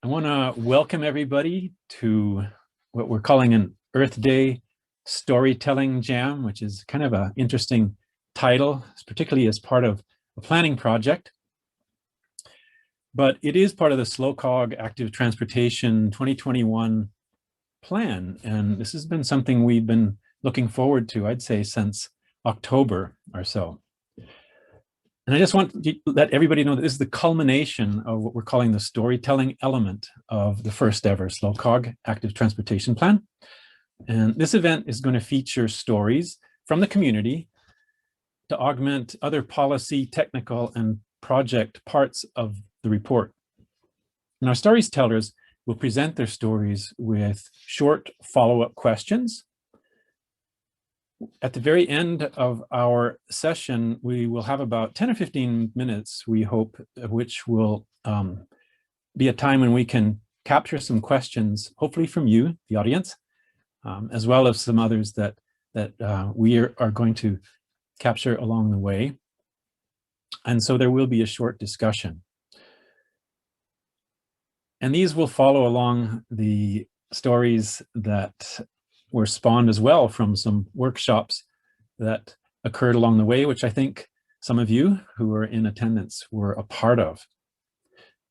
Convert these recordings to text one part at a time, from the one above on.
I want to welcome everybody to what we're calling an Earth Day Storytelling Jam, which is kind of an interesting title, particularly as part of a planning project. But it is part of the SLOCOG Active Transportation 2021 plan. And this has been something we've been looking forward to, I'd say, since October or so. And I just want to let everybody know that this is the culmination of what we're calling the storytelling element of the first ever SLOCOG Active Transportation Plan. And this event is going to feature stories from the community to augment other policy, technical, and project parts of the report. And our storytellers will present their stories with short follow-up questions. At the very end of our session, we will have about 10 or 15 minutes, we hope, which will be a time when we can capture some questions, hopefully from you, the audience, as well as some others that we are going to capture along the way. And so there will be a short discussion. And these will follow along the stories that were spawned as well from some workshops that occurred along the way, which I think some of you who were in attendance were a part of.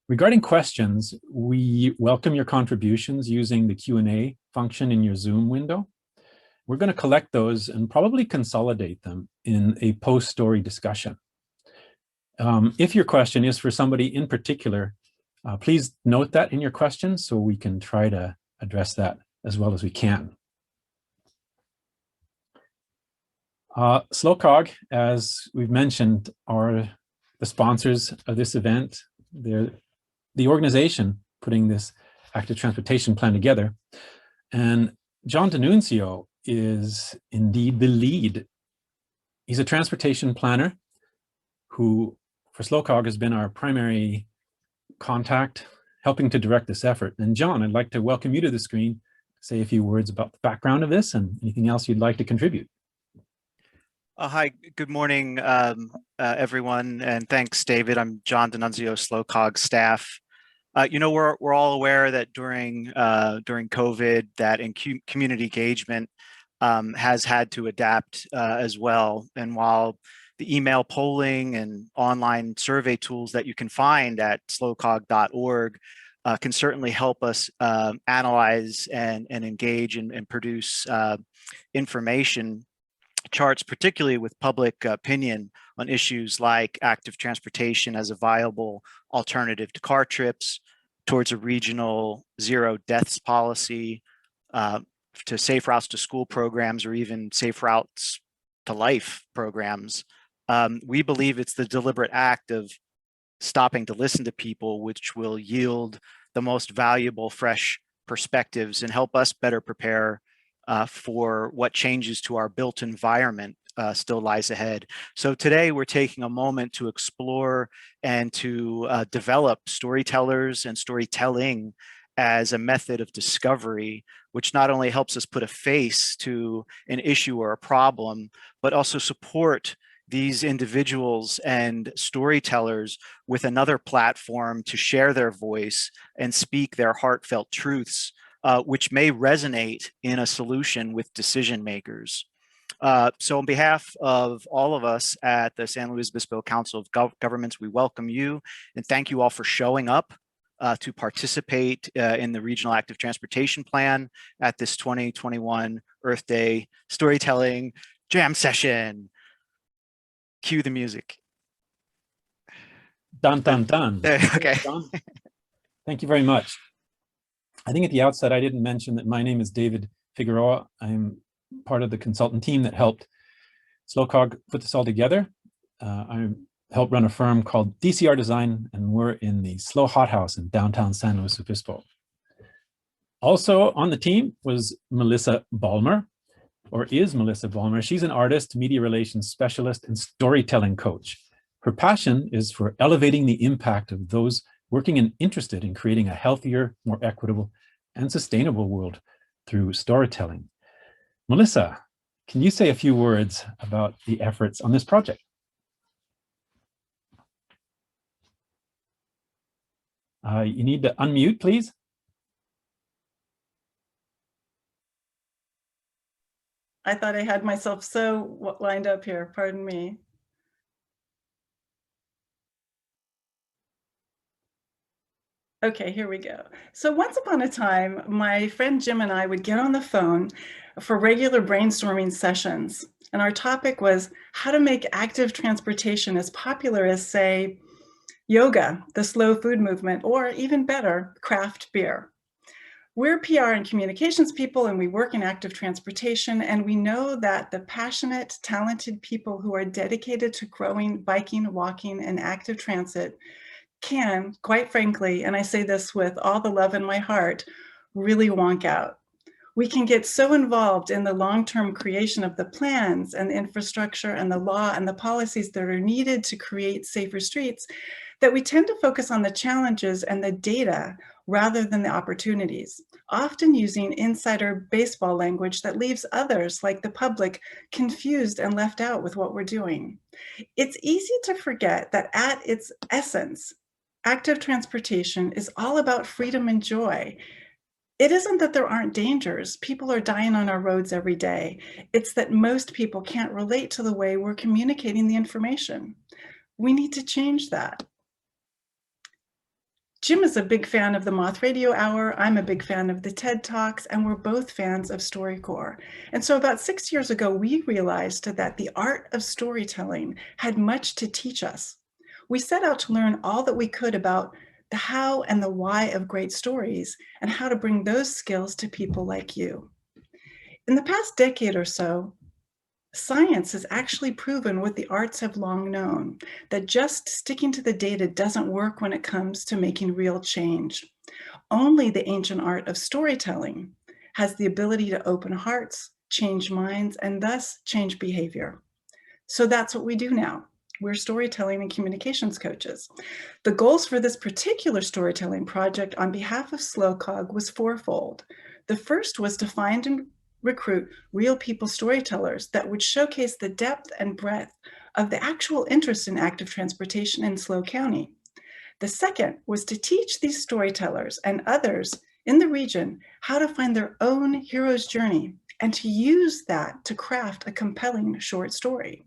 Regarding questions, we welcome your contributions using the Q&A function in your Zoom window. We're going to collect those and probably consolidate them in a post-story discussion. If your question is for somebody in particular, please note that in your question so we can try to address that as well as we can. SLOCOG, as we've mentioned, are the sponsors of this event. They're the organization putting this active transportation plan together. And John D'Annunzio is indeed the lead. He's a transportation planner who, for SLOCOG, has been our primary contact, helping to direct this effort. And John, I'd like to welcome you to the screen, say a few words about the background of this and anything else you'd like to contribute. Hi, good morning, everyone, and thanks, David. I'm John D'Annunzio, SLOCOG staff. You know, we're all aware that during COVID, that in community engagement has had to adapt as well. And while the email polling and online survey tools that you can find at slocog.org can certainly help us analyze and engage and produce information, charts, particularly with public opinion on issues like active transportation as a viable alternative to car trips, towards a regional zero deaths policy, to safe routes to school programs, or even safe routes to life programs. We believe it's the deliberate act of stopping to listen to people which will yield the most valuable, fresh perspectives and help us better prepare for what changes to our built environment still lies ahead. So today we're taking a moment to explore and to develop storytellers and storytelling as a method of discovery, which not only helps us put a face to an issue or a problem, but also support these individuals and storytellers with another platform to share their voice and speak their heartfelt truths, which may resonate in a solution with decision makers. So on behalf of all of us at the San Luis Obispo Council of Governments, we welcome you and thank you all for showing up to participate in the Regional Active Transportation Plan at this 2021 Earth Day Storytelling Jam Session. Cue the music. Dun, dun, dun. Okay. Thank you very much. I think at the outset, I didn't mention that my name is David Figueroa. I'm part of the consultant team that helped SLOCOG put this all together. I help run a firm called DCR Design, and we're in the SLO Hot House in downtown San Luis Obispo. Also on the team was Melissa Ballmer, or is Melissa Ballmer. She's an artist, media relations specialist, and storytelling coach. Her passion is for elevating the impact of those working and interested in creating a healthier, more equitable, and sustainable world through storytelling. Melissa, can you say a few words about the efforts on this project? You need to unmute, please. I thought I had myself so lined up here, pardon me. Okay, here we go. So once upon a time, my friend Jim and I would get on the phone for regular brainstorming sessions. And our topic was how to make active transportation as popular as, say, yoga, the slow food movement, or even better, craft beer. We're PR and communications people, and we work in active transportation, and we know that the passionate, talented people who are dedicated to growing biking, walking, and active transit can, quite frankly, and I say this with all the love in my heart, really wonk out. We can get so involved in the long-term creation of the plans and the infrastructure and the law and the policies that are needed to create safer streets that we tend to focus on the challenges and the data rather than the opportunities, often using insider baseball language that leaves others, like the public, confused and left out with what we're doing. It's easy to forget that at its essence, active transportation is all about freedom and joy. It isn't that there aren't dangers. People are dying on our roads every day. It's that most people can't relate to the way we're communicating the information. We need to change that. Jim is a big fan of the Moth Radio Hour. I'm a big fan of the TED Talks, and we're both fans of StoryCorps. And so about 6 years ago, we realized that the art of storytelling had much to teach us. We set out to learn all that we could about the how and the why of great stories and how to bring those skills to people like you. In the past decade or so, science has actually proven what the arts have long known, that just sticking to the data doesn't work when it comes to making real change. Only the ancient art of storytelling has the ability to open hearts, change minds, and thus change behavior. So that's what we do now. We're storytelling and communications coaches. The goals for this particular storytelling project on behalf of SLOCOG was fourfold. The first was to find and recruit real people storytellers that would showcase the depth and breadth of the actual interest in active transportation in SLO County. The second was to teach these storytellers and others in the region how to find their own hero's journey and to use that to craft a compelling short story.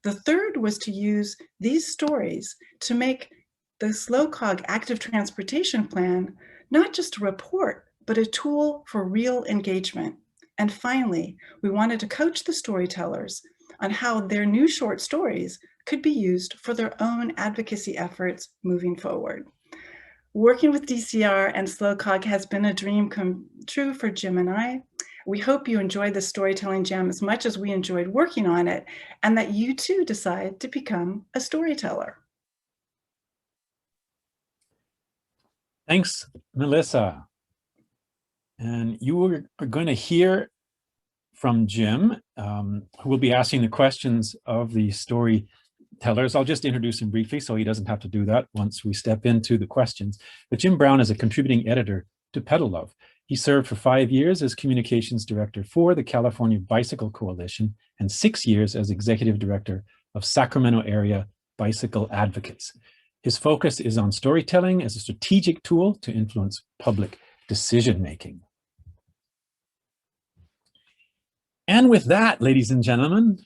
The third was to use these stories to make the SLOCOG active transportation plan not just a report, but a tool for real engagement. And finally, we wanted to coach the storytellers on how their new short stories could be used for their own advocacy efforts moving forward. Working with DCR and SLOCOG has been a dream come true for Jim and I. We hope you enjoyed the Storytelling Jam as much as we enjoyed working on it, and that you too decide to become a storyteller. Thanks, Melissa. And you are going to hear from Jim, who will be asking the questions of the storytellers. I'll just introduce him briefly so he doesn't have to do that once we step into the questions. But Jim Brown is a contributing editor to Pedal Love. He served for 5 years as communications director for the California Bicycle Coalition and 6 years as executive director of Sacramento area bicycle advocates. His focus is on storytelling as a strategic tool to influence public decision-making. And with that, ladies and gentlemen,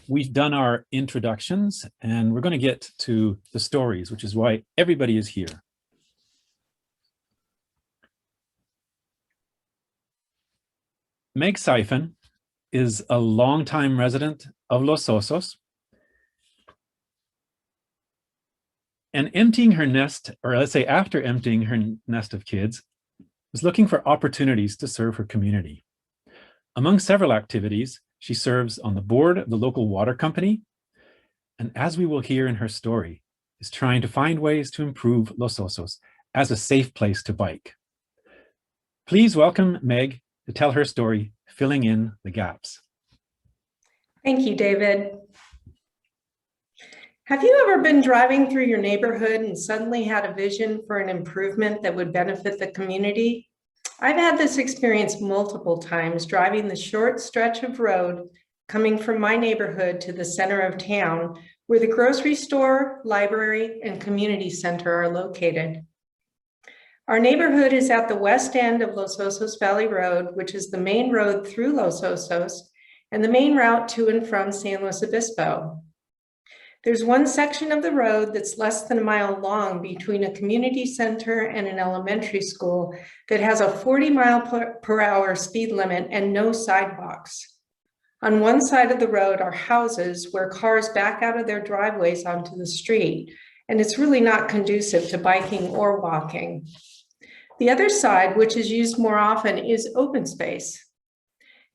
we've done our introductions and we're going to get to the stories, which is why everybody is here. Meg Siphon is a longtime resident of Los Osos, and emptying her nest, or let's say after emptying her nest of kids, was looking for opportunities to serve her community. Among several activities, she serves on the board of the local water company, and as we will hear in her story, is trying to find ways to improve Los Osos as a safe place to bike. Please welcome Meg to tell her story, filling in the gaps. Thank you, David. Have you ever been driving through your neighborhood and suddenly had a vision for an improvement that would benefit the community? I've had this experience multiple times driving the short stretch of road coming from my neighborhood to the center of town, where the grocery store, library, and community center are located. Our neighborhood is at the west end of Los Osos Valley Road, which is the main road through Los Osos and the main route to and from San Luis Obispo. There's one section of the road that's less than a mile long between a community center and an elementary school that has a 40-mile-per-hour speed limit and no sidewalks. On one side of the road are houses where cars back out of their driveways onto the street, and it's really not conducive to biking or walking. The other side, which is used more often, is open space.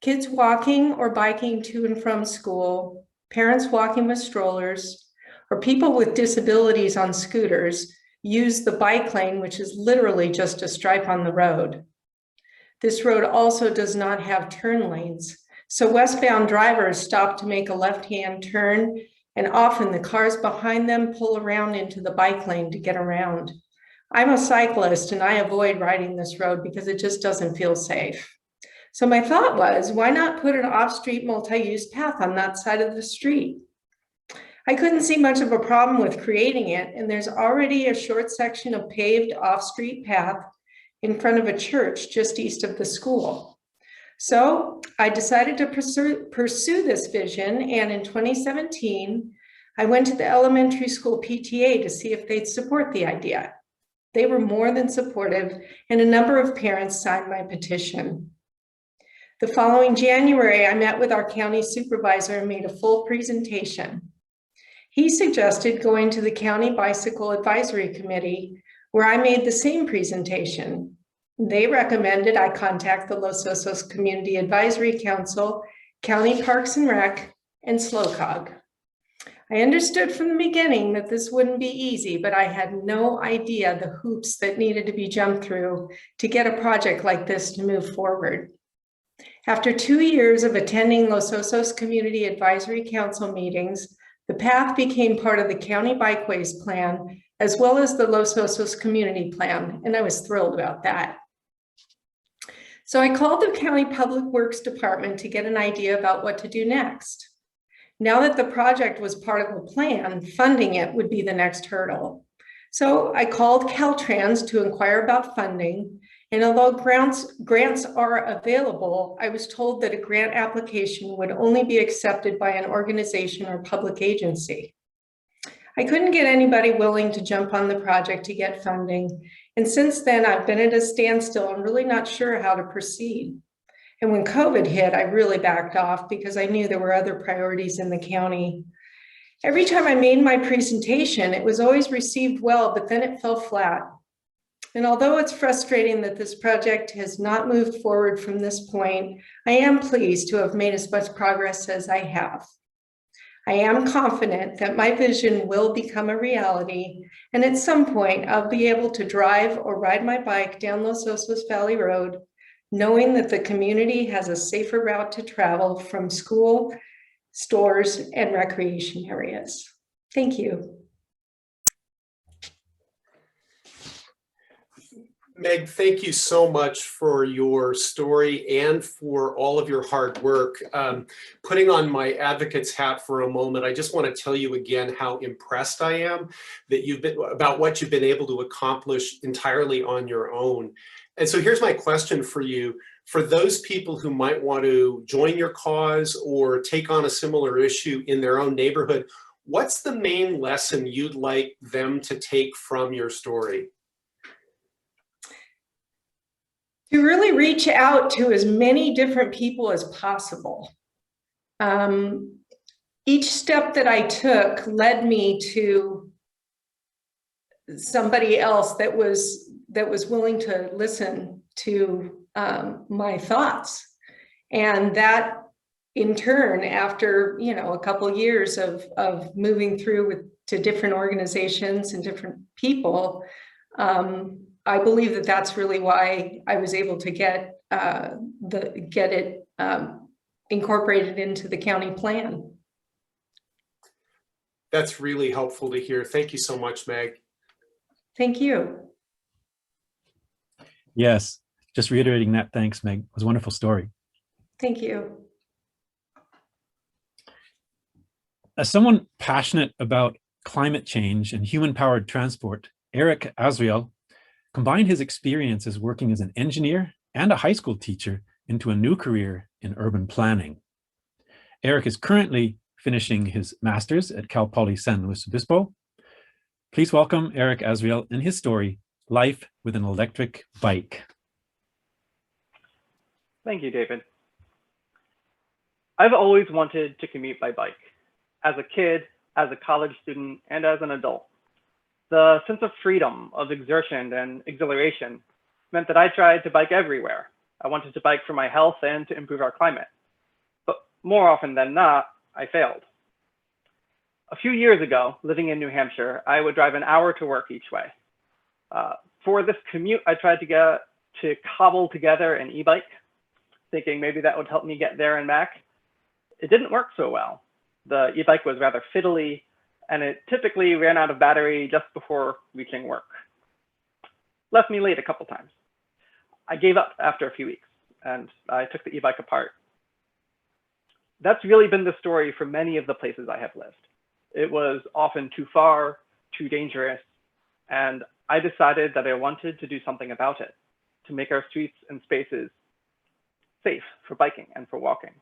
Kids walking or biking to and from school, parents walking with strollers, or people with disabilities on scooters use the bike lane, which is literally just a stripe on the road. This road also does not have turn lanes, so westbound drivers stop to make a left-hand turn, and often the cars behind them pull around into the bike lane to get around. I'm a cyclist and I avoid riding this road because it just doesn't feel safe. So my thought was, why not put an off-street multi-use path on that side of the street? I couldn't see much of a problem with creating it, and there's already a short section of paved off-street path in front of a church just east of the school. So I decided to pursue this vision, and in 2017, I went to the elementary school PTA to see if they'd support the idea. They were more than supportive, and a number of parents signed my petition. The following January, I met with our county supervisor and made a full presentation. He suggested going to the County Bicycle Advisory Committee, where I made the same presentation. They recommended I contact the Los Osos Community Advisory Council, County Parks and Rec, and SLOCOG. I understood from the beginning that this wouldn't be easy, but I had no idea the hoops that needed to be jumped through to get a project like this to move forward. After 2 years of attending Los Osos Community Advisory Council meetings, the path became part of the County Bikeways Plan, as well as the Los Osos Community Plan, and I was thrilled about that. So I called the County Public Works Department to get an idea about what to do next. Now that the project was part of the plan, funding it would be the next hurdle. So I called Caltrans to inquire about funding, and although grants are available, I was told that a grant application would only be accepted by an organization or public agency. I couldn't get anybody willing to jump on the project to get funding, and since then I've been at a standstill and really not sure how to proceed. And when COVID hit, I really backed off because I knew there were other priorities in the county. Every time I made my presentation, it was always received well, but then it fell flat. And although it's frustrating that this project has not moved forward from this point, I am pleased to have made as much progress as I have. I am confident that my vision will become a reality, and at some point I'll be able to drive or ride my bike down Los Osos Valley Road, knowing that the community has a safer route to travel from school, stores, and recreation areas. Thank you. Meg, thank you so much for your story and for all of your hard work. Putting on my advocate's hat for a moment, I just want to tell you again how impressed I am that about what you've been able to accomplish entirely on your own. And so here's my question for you. For those people who might want to join your cause or take on a similar issue in their own neighborhood, what's the main lesson you'd like them to take from your story? To really reach out to as many different people as possible. Each step that I took led me to somebody else that was willing to listen to my thoughts. And that in turn, after a couple of years of moving through to different organizations and different people, I believe that that's really why I was able to get it incorporated into the county plan. That's really helpful to hear. Thank you so much, Meg. Thank you. Yes, just reiterating that. Thanks, Meg. It was a wonderful story. Thank you. As someone passionate about climate change and human-powered transport, Eric Azriel combined his experiences working as an engineer and a high school teacher into a new career in urban planning. Eric is currently finishing his master's at Cal Poly San Luis Obispo. Please welcome Eric Azriel and his story, Life with an Electric Bike. Thank you, David. I've always wanted to commute by bike, as a kid, as a college student, and as an adult. The sense of freedom, of exertion and exhilaration meant that I tried to bike everywhere. I wanted to bike for my health and to improve our climate. But more often than not, I failed. A few years ago, living in New Hampshire, I would drive an hour to work each way. For this commute, I tried to cobble together an e-bike, thinking maybe that would help me get there and back. It didn't work so well. The e-bike was rather fiddly, and it typically ran out of battery just before reaching work. Left me late a couple times. I gave up after a few weeks, and I took the e-bike apart. That's really been the story for many of the places I have lived. It was often too far, too dangerous, and I decided that I wanted to do something about it, to make our streets and spaces safe for biking and for walking.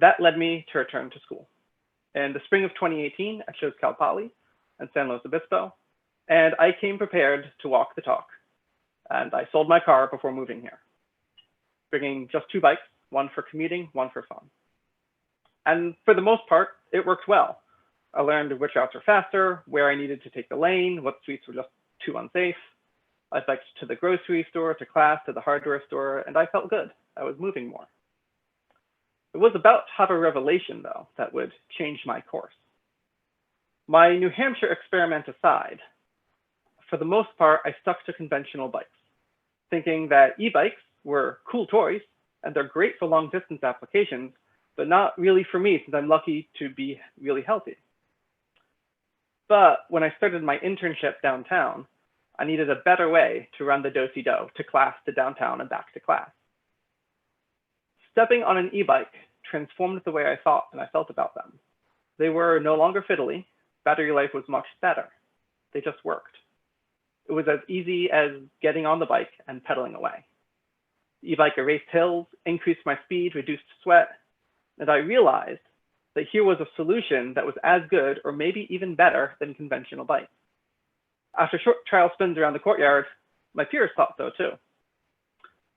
That led me to return to school. In the spring of 2018, I chose Cal Poly and San Luis Obispo, and I came prepared to walk the talk. And I sold my car before moving here, bringing just 2 bikes, one for commuting, one for fun. And for the most part, it worked well. I learned which routes were faster, where I needed to take the lane, what streets were just too unsafe. I biked to the grocery store, to class, to the hardware store, and I felt good. I was moving more. It was about to have a revelation, though, that would change my course. My New Hampshire experiment aside, for the most part, I stuck to conventional bikes, thinking that e-bikes were cool toys, and they're great for long-distance applications, but not really for me, since I'm lucky to be really healthy. But when I started my internship downtown, I needed a better way to run the do-si-do, to class, to downtown, and back to class. Stepping on an e-bike transformed the way I thought and I felt about them. They were no longer fiddly. Battery life was much better. They just worked. It was as easy as getting on the bike and pedaling away. The e-bike erased hills, increased my speed, reduced sweat, and I realized that here was a solution that was as good or maybe even better than conventional bikes. After short trial spins around the courtyard, my peers thought so too.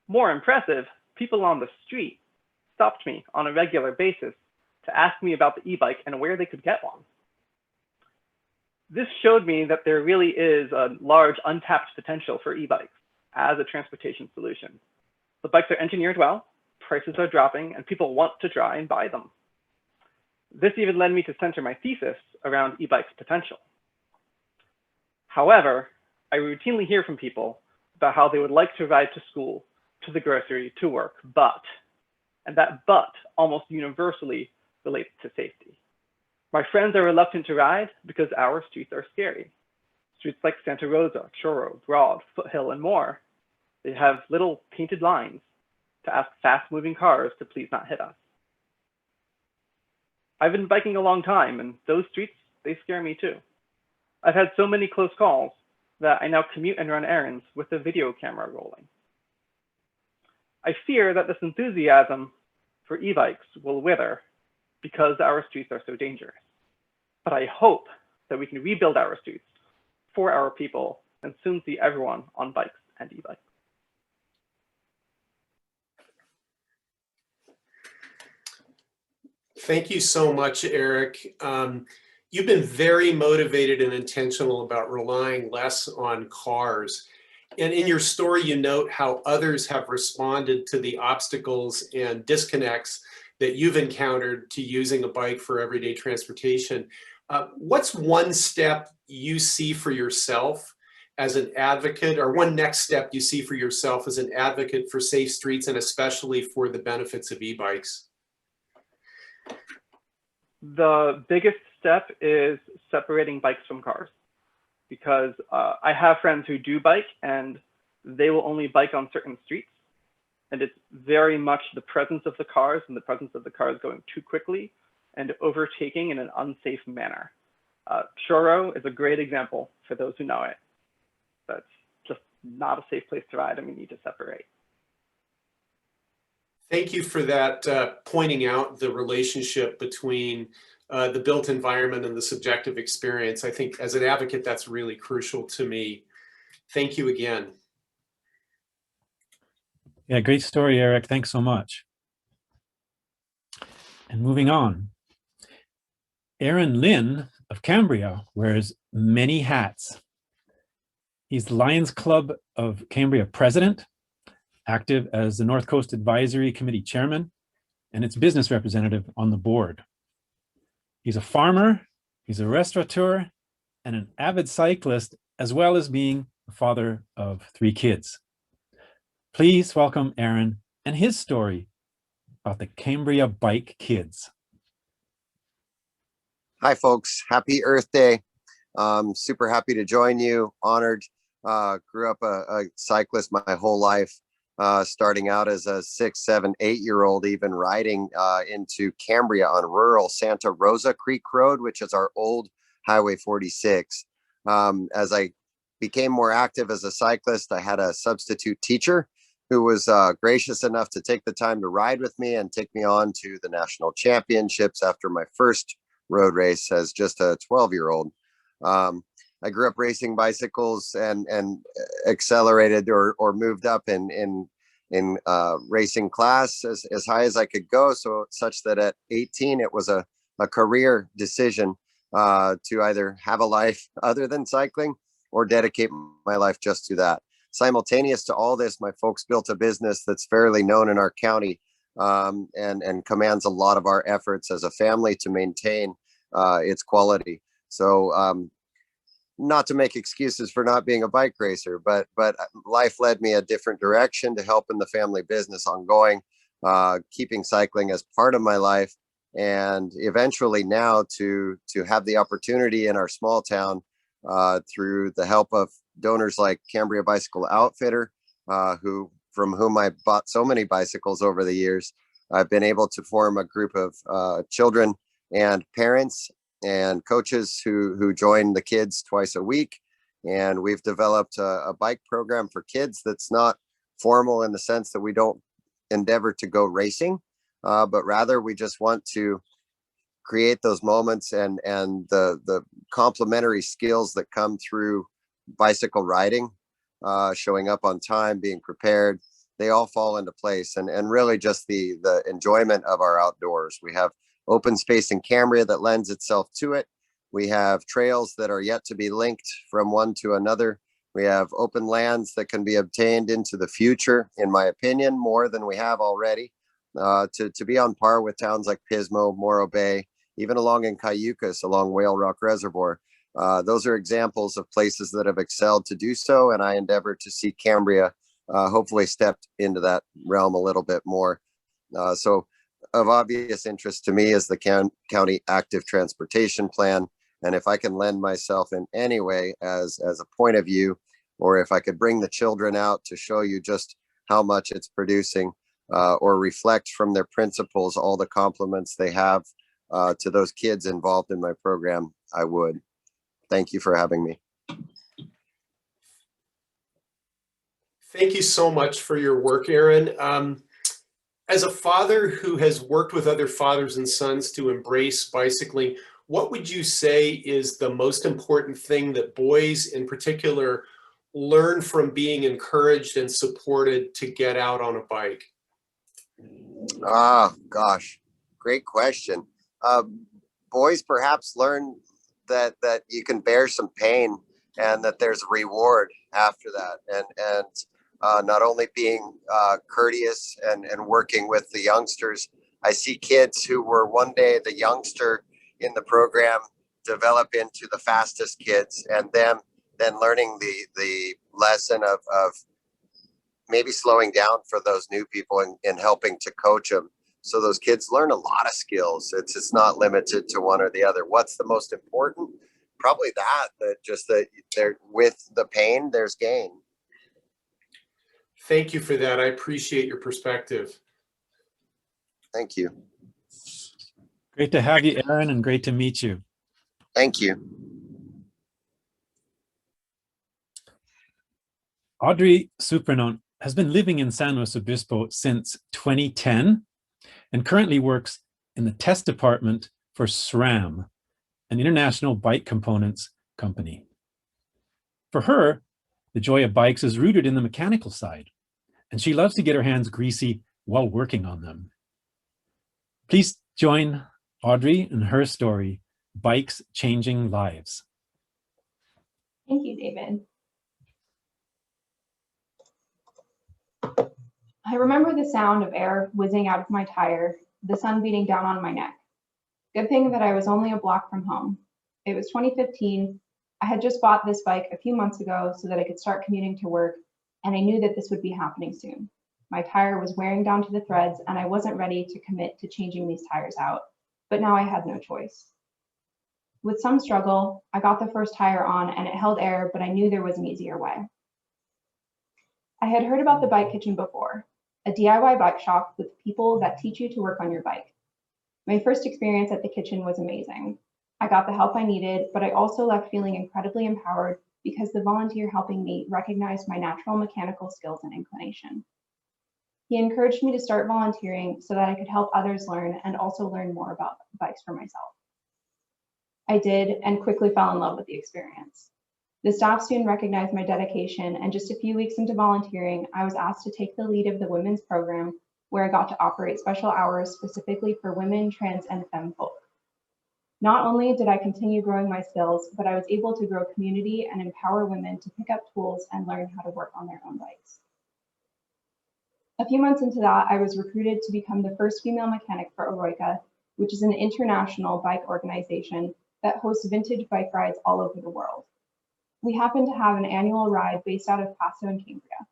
More impressive, people on the street stopped me on a regular basis to ask me about the e-bike and where they could get one. This showed me that there really is a large untapped potential for e-bikes as a transportation solution. The bikes are engineered well, prices are dropping, and people want to try and buy them. This even led me to center my thesis around e-bikes' potential. However, I routinely hear from people about how they would like to ride to school, to the grocery, to work, and that but almost universally relates to safety. My friends are reluctant to ride because our streets are scary. Streets like Santa Rosa, Churro, Broad, Foothill, and more, they have little painted lines to ask fast-moving cars to please not hit us. I've been biking a long time, and those streets, they scare me too. I've had so many close calls that I now commute and run errands with a video camera rolling. I fear that this enthusiasm for e-bikes will wither because our streets are so dangerous. But I hope that we can rebuild our streets for our people and soon see everyone on bikes and e-bikes. Thank you so much, Eric. You've been very motivated and intentional about relying less on cars. And in your story, you note how others have responded to the obstacles and disconnects that you've encountered to using a bike for everyday transportation. What's one step you see for yourself as an advocate, or one next step you see for yourself as an advocate for safe streets and especially for the benefits of e-bikes? The biggest step is separating bikes from cars, because I have friends who do bike and they will only bike on certain streets. And it's very much the presence of the cars and the presence of the cars going too quickly and overtaking in an unsafe manner. Churro is a great example for those who know it. That's not a safe place to ride and we need to separate. Thank you for that, pointing out the relationship between the built environment and the subjective experience. I think as an advocate, that's really crucial to me. Thank you again. Yeah, great story, Eric. Thanks so much. And moving on, Aaron Lynn of Cambria wears many hats. He's the Lions Club of Cambria president, active as the North Coast Advisory Committee chairman, and its business representative on the board. He's a farmer, he's a restaurateur, and an avid cyclist, as well as being the father of 3 kids. Please welcome Aaron and his story about the Cambria Bike Kids. Hi, folks. Happy Earth Day. Super happy to join you. Honored. Grew up a cyclist my whole life, starting out as a 6, 7, 8-year-old, even riding into Cambria on rural Santa Rosa Creek Road, which is our old Highway 46. As I became more active as a cyclist, I had a substitute teacher who was gracious enough to take the time to ride with me and take me on to the national championships after my first road race as just a 12-year-old. I grew up racing bicycles and accelerated or moved up in racing class as high as I could go. So such that at 18, it was a career decision to either have a life other than cycling or dedicate my life just to that. Simultaneous to all this, my folks built a business that's fairly known in our county and commands a lot of our efforts as a family to maintain its quality. So not to make excuses for not being a bike racer, but life led me a different direction to help in the family business ongoing, keeping cycling as part of my life, and eventually now to have the opportunity in our small town through the help of donors like Cambria Bicycle Outfitter, from whom I bought so many bicycles over the years. I've been able to form a group of children and parents and coaches who join the kids twice a week. And we've developed a bike program for kids that's not formal in the sense that we don't endeavor to go racing, but rather we just want to create those moments and the complementary skills that come through bicycle riding, showing up on time, being prepared. They all fall into place, and really just the enjoyment of our outdoors. We have open space in Cambria that lends itself to it. We have trails that are yet to be linked from one to another. We have open lands that can be obtained into the future, in my opinion, more than we have already, to be on par with towns like Pismo, Morro Bay, even along in Cayucas, along Whale Rock Reservoir. Those are examples of places that have excelled to do so, and I endeavor to see Cambria hopefully stepped into that realm a little bit more. So of obvious interest to me is the county active transportation plan. And if I can lend myself in any way as a point of view, or if I could bring the children out to show you just how much it's producing, or reflect from their principals all the compliments they have to those kids involved in my program, I would. Thank you for having me. Thank you so much for your work, Aaron. As a father who has worked with other fathers and sons to embrace bicycling, what would you say is the most important thing that boys in particular learn from being encouraged and supported to get out on a bike? Gosh, great question. Boys perhaps learn that you can bear some pain and that there's a reward after that. And not only being courteous and working with the youngsters. I see kids who were one day the youngster in the program develop into the fastest kids, and then learning the lesson of maybe slowing down for those new people and helping to coach them. So those kids learn a lot of skills. It's not limited to one or the other. What's the most important? Probably that they're with the pain, there's gain. Thank you for that. I appreciate your perspective. Thank you. Great to have you, Aaron, and great to meet you. Thank you. Audrey Supranon has been living in San Luis Obispo since 2010 and currently works in the test department for SRAM, an international bike components company. For her, the joy of bikes is rooted in the mechanical side, and she loves to get her hands greasy while working on them. Please join Audrey in her story, Bikes Changing Lives. Thank you, David. I remember the sound of air whizzing out of my tire, the sun beating down on my neck. Good thing that I was only a block from home. It was 2015. I had just bought this bike a few months ago so that I could start commuting to work, and I knew that this would be happening soon. My tire was wearing down to the threads, and I wasn't ready to commit to changing these tires out, but now I had no choice. With some struggle, I got the first tire on and it held air, but I knew there was an easier way. I had heard about the Bike Kitchen before, a DIY bike shop with people that teach you to work on your bike. My first experience at the kitchen was amazing. I got the help I needed, but I also left feeling incredibly empowered because the volunteer helping me recognized my natural mechanical skills and inclination. He encouraged me to start volunteering so that I could help others learn and also learn more about bikes for myself. I did and quickly fell in love with the experience. The staff soon recognized my dedication, and just a few weeks into volunteering, I was asked to take the lead of the women's program, where I got to operate special hours specifically for women, trans, and femme folk. Not only did I continue growing my skills, but I was able to grow community and empower women to pick up tools and learn how to work on their own bikes. A few months into that, I was recruited to become the first female mechanic for Oroika, which is an international bike organization that hosts vintage bike rides all over the world. We happen to have an annual ride based out of Paso and Cambria.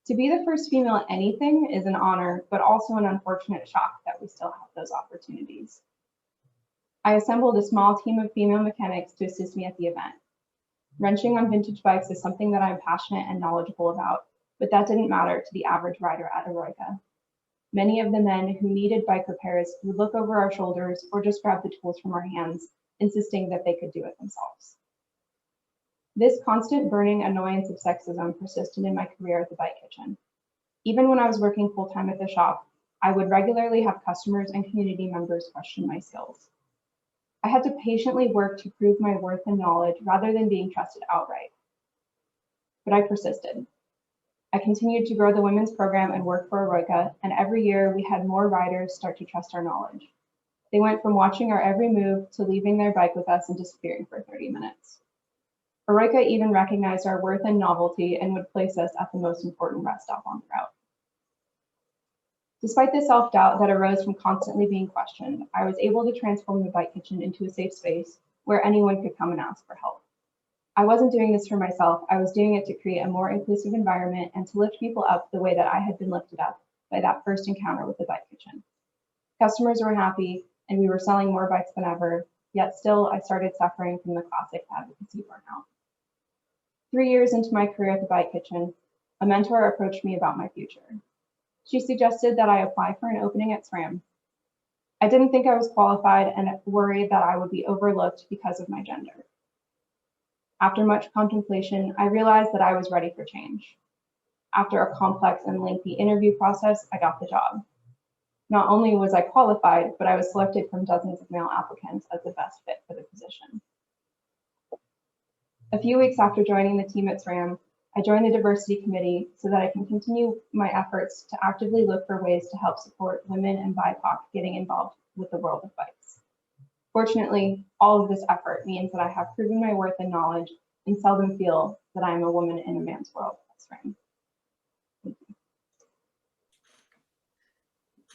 To be the first female at anything is an honor, but also an unfortunate shock that we still have those opportunities. I assembled a small team of female mechanics to assist me at the event. Wrenching on vintage bikes is something that I'm passionate and knowledgeable about, but that didn't matter to the average rider at Oroika. Many of the men who needed bike repairs would look over our shoulders or just grab the tools from our hands, insisting that they could do it themselves. This constant burning annoyance of sexism persisted in my career at the Bike Kitchen. Even when I was working full-time at the shop, I would regularly have customers and community members question my skills. I had to patiently work to prove my worth and knowledge rather than being trusted outright. But I persisted. I continued to grow the women's program and work for Oroika, and every year we had more riders start to trust our knowledge. They went from watching our every move to leaving their bike with us and disappearing for 30 minutes. Oroika even recognized our worth and novelty and would place us at the most important rest stop on the route. Despite the self-doubt that arose from constantly being questioned, I was able to transform the Bike Kitchen into a safe space where anyone could come and ask for help. I wasn't doing this for myself, I was doing it to create a more inclusive environment and to lift people up the way that I had been lifted up by that first encounter with the Bike Kitchen. Customers were happy and we were selling more bikes than ever, yet still I started suffering from the classic advocacy burnout. 3 years into my career at the Bike Kitchen, a mentor approached me about my future. She suggested that I apply for an opening at SRAM. I didn't think I was qualified and worried that I would be overlooked because of my gender. After much contemplation, I realized that I was ready for change. After a complex and lengthy interview process, I got the job. Not only was I qualified, but I was selected from dozens of male applicants as the best fit for the position. A few weeks after joining the team at SRAM, I joined the diversity committee so that I can continue my efforts to actively look for ways to help support women and BIPOC getting involved with the world of bikes. Fortunately, all of this effort means that I have proven my worth and knowledge and seldom feel that I am a woman in a man's world at SRAM. Thank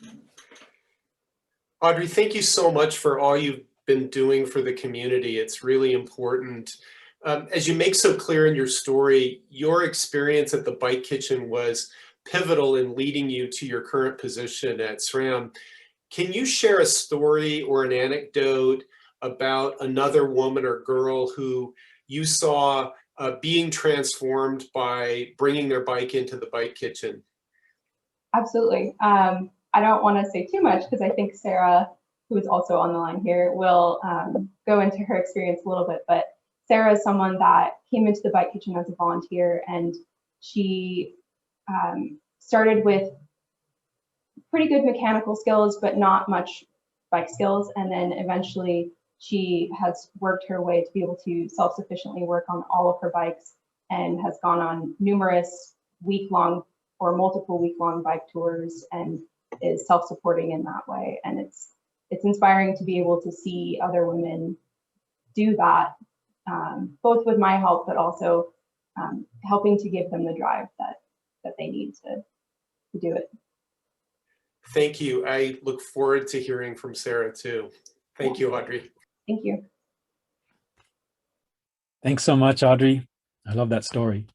you. Audrey, thank you so much for all you've been doing for the community. It's really important. As you make so clear in your story, your experience at the Bike Kitchen was pivotal in leading you to your current position at SRAM. Can you share a story or an anecdote about another woman or girl who you saw being transformed by bringing their bike into the Bike Kitchen? Absolutely. I don't want to say too much because I think Sarah, who is also on the line here, will go into her experience a little bit, but Sarah is someone that came into the Bike Kitchen as a volunteer, and She started with pretty good mechanical skills, but not much bike skills. And then eventually she has worked her way to be able to self-sufficiently work on all of her bikes and has gone on numerous week-long or multiple week-long bike tours and is self-supporting in that way. And it's inspiring to be able to see other women do that, both with my help, but also helping to give them the drive that they need to do it. Thank you. I look forward to hearing from Sarah too. Thank you, Audrey. Thank you. Thanks so much, Audrey. I love that story.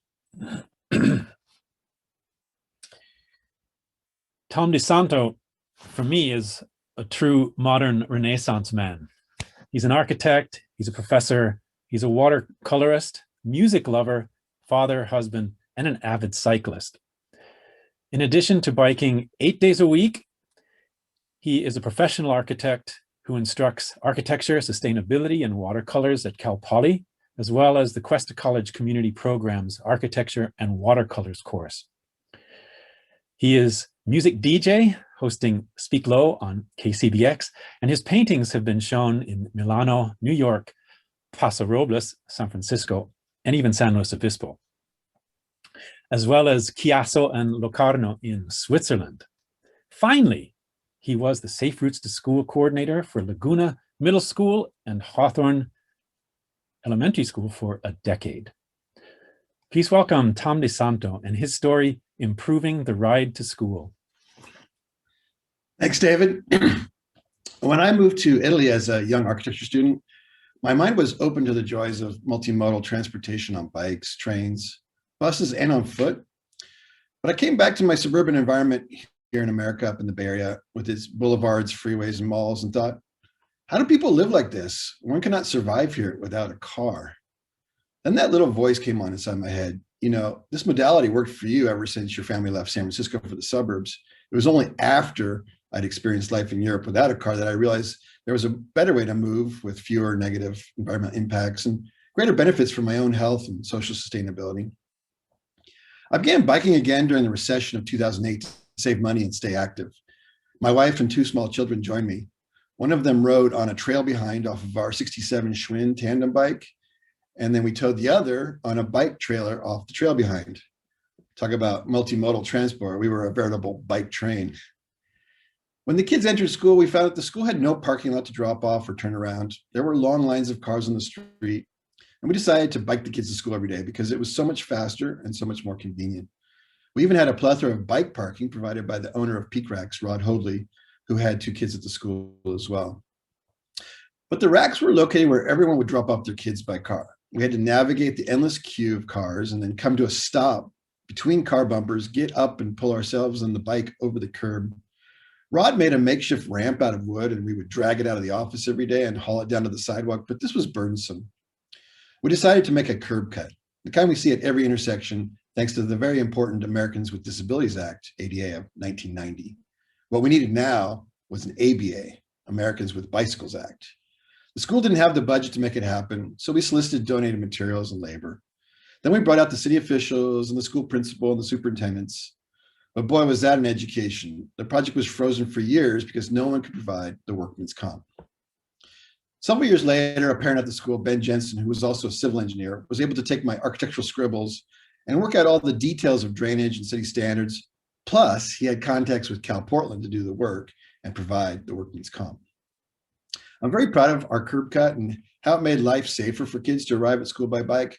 Tom DeSanto, for me, is a true modern Renaissance man. He's an architect, he's a professor, he's a watercolorist, music lover, father, husband, and an avid cyclist. In addition to biking 8 days a week, he is a professional architect who instructs architecture, sustainability, and watercolors at Cal Poly, as well as the Cuesta College Community Program's Architecture and Watercolors course. He is music DJ, hosting Speak Low on KCBX, and his paintings have been shown in Milano, New York, Paso Robles, San Francisco, and even San Luis Obispo, as well as Chiasso and Locarno in Switzerland. Finally, he was the Safe Routes to School coordinator for Laguna Middle School and Hawthorne Elementary School for a decade. Please welcome Tom DeSanto and his story, Improving the Ride to School. Thanks, David. When I moved to Italy as a young architecture student, my mind was open to the joys of multimodal transportation on bikes, trains, buses, and on foot. But I came back to my suburban environment here in America, up in the Bay Area, with its boulevards, freeways, and malls, and thought, how do people live like this? One cannot survive here without a car. Then that little voice came on inside my head. You know, this modality worked for you ever since your family left San Francisco for the suburbs. It was only after I'd experienced life in Europe without a car that I realized there was a better way to move with fewer negative environmental impacts and greater benefits for my own health and social sustainability. I began biking again during the recession of 2008 to save money and stay active. My wife and 2 small children joined me. One of them rode on a trail behind off of our 67 Schwinn tandem bike, and then we towed the other on a bike trailer off the trail behind. Talk about multimodal transport. We were a veritable bike train. When the kids entered school, we found that the school had no parking lot to drop off or turn around. There were long lines of cars on the street, and we decided to bike the kids to school every day because it was so much faster and so much more convenient. We even had a plethora of bike parking provided by the owner of Peak Racks, Rod Hoadley, who had 2 kids at the school as well. But the racks were located where everyone would drop off their kids by car. We had to navigate the endless queue of cars and then come to a stop between car bumpers, get up and pull ourselves on the bike over the curb. Rod made a makeshift ramp out of wood, and we would drag it out of the office every day and haul it down to the sidewalk, but this was burdensome. We decided to make a curb cut, the kind we see at every intersection, thanks to the very important Americans with Disabilities Act, ADA, of 1990. What we needed now was an ABA, Americans with Bicycles Act. The school didn't have the budget to make it happen, so we solicited donated materials and labor. Then we brought out the city officials and the school principal and the superintendents. But boy, was that an education. The project was frozen for years because no one could provide the workman's comp. Several years later, a parent at the school, Ben Jensen, who was also a civil engineer, was able to take my architectural scribbles and work out all the details of drainage and city standards. Plus, he had contacts with Cal Portland to do the work and provide the workman's comp. I'm very proud of our curb cut and how it made life safer for kids to arrive at school by bike.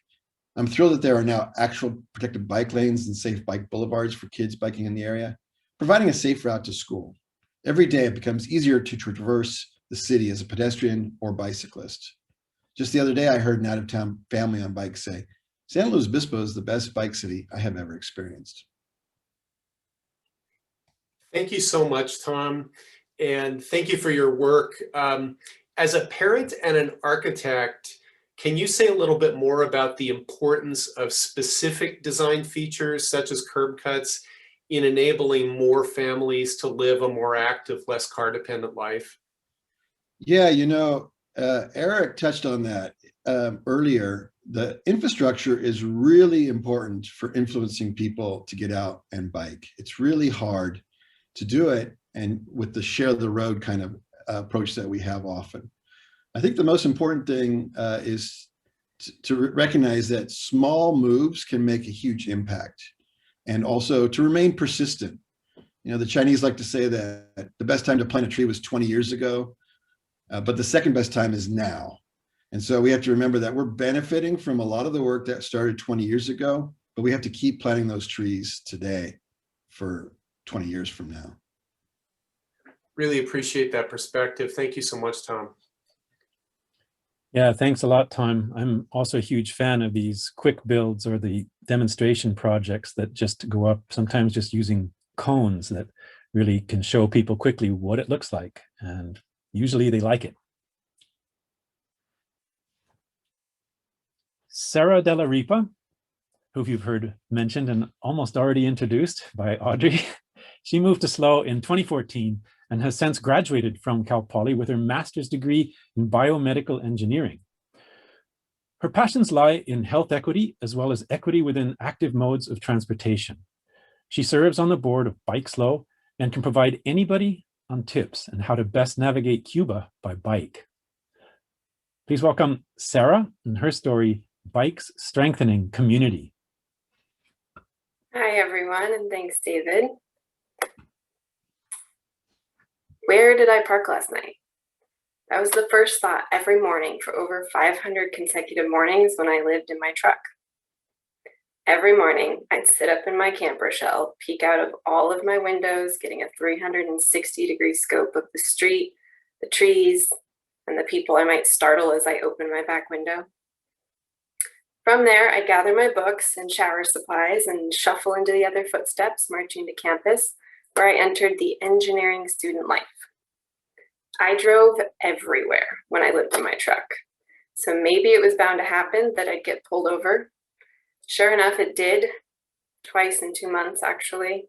I'm thrilled that there are now actual protected bike lanes and safe bike boulevards for kids biking in the area, providing a safe route to school. Every day it becomes easier to traverse the city as a pedestrian or bicyclist. Just the other day, I heard an out-of-town family on bike say, San Luis Obispo is the best bike city I have ever experienced. Thank you so much, Tom. And thank you for your work. As a parent and an architect, can you say a little bit more about the importance of specific design features such as curb cuts in enabling more families to live a more active, less car-dependent life? Yeah, you know, Eric touched on that earlier. the infrastructure is really important for influencing people to get out and bike. It's really hard to do it, and with the share the road kind of approach that we have often. I think the most important thing is to recognize that small moves can make a huge impact, and also to remain persistent. You know, the Chinese like to say that the best time to plant a tree was 20 years ago, but the second best time is now. And so we have to remember that we're benefiting from a lot of the work that started 20 years ago, but we have to keep planting those trees today for 20 years from now. Really appreciate that perspective. Thank you so much, Tom. Yeah, thanks a lot, Tom. I'm also a huge fan of these quick builds or the demonstration projects that just go up, sometimes just using cones that really can show people quickly what it looks like. And usually they like it. Sarah Della Ripa, who you've heard mentioned and almost already introduced by Audrey, she moved to SLO in 2014 and has since graduated from Cal Poly with her master's degree in biomedical engineering. Her passions lie in health equity as well as equity within active modes of transportation. She serves on the board of Bike SLO and can provide anybody on tips on how to best navigate Cuba by bike. Please welcome Sarah and her story, Bikes Strengthening Community. Hi, everyone, and thanks, David. Where did I park last night? That was the first thought every morning for over 500 consecutive mornings when I lived in my truck. Every morning, I'd sit up in my camper shell, peek out of all of my windows, getting a 360-degree scope of the street, the trees, and the people I might startle as I open my back window. From there, I'd gather my books and shower supplies and shuffle into the other footsteps, marching to campus, where I entered the engineering student life. I drove everywhere when I lived in my truck, so maybe it was bound to happen that I'd get pulled over. Sure enough, it did, twice in 2 months, actually.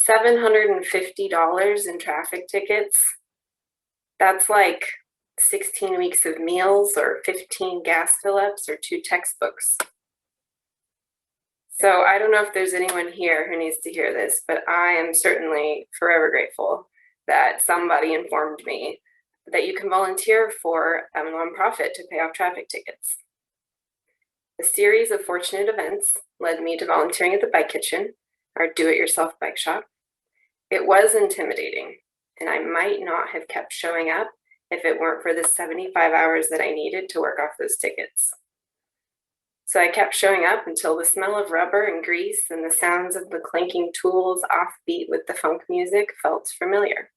$750 in traffic tickets. That's like 16 weeks of meals or 15 gas fill-ups or 2 textbooks. So I don't know if there's anyone here who needs to hear this, but I am certainly forever grateful that somebody informed me that you can volunteer for a nonprofit to pay off traffic tickets. A series of fortunate events led me to volunteering at the Bike Kitchen, our do-it-yourself bike shop. It was intimidating, and I might not have kept showing up if it weren't for the 75 hours that I needed to work off those tickets. So I kept showing up until the smell of rubber and grease and the sounds of the clanking tools offbeat with the funk music felt familiar.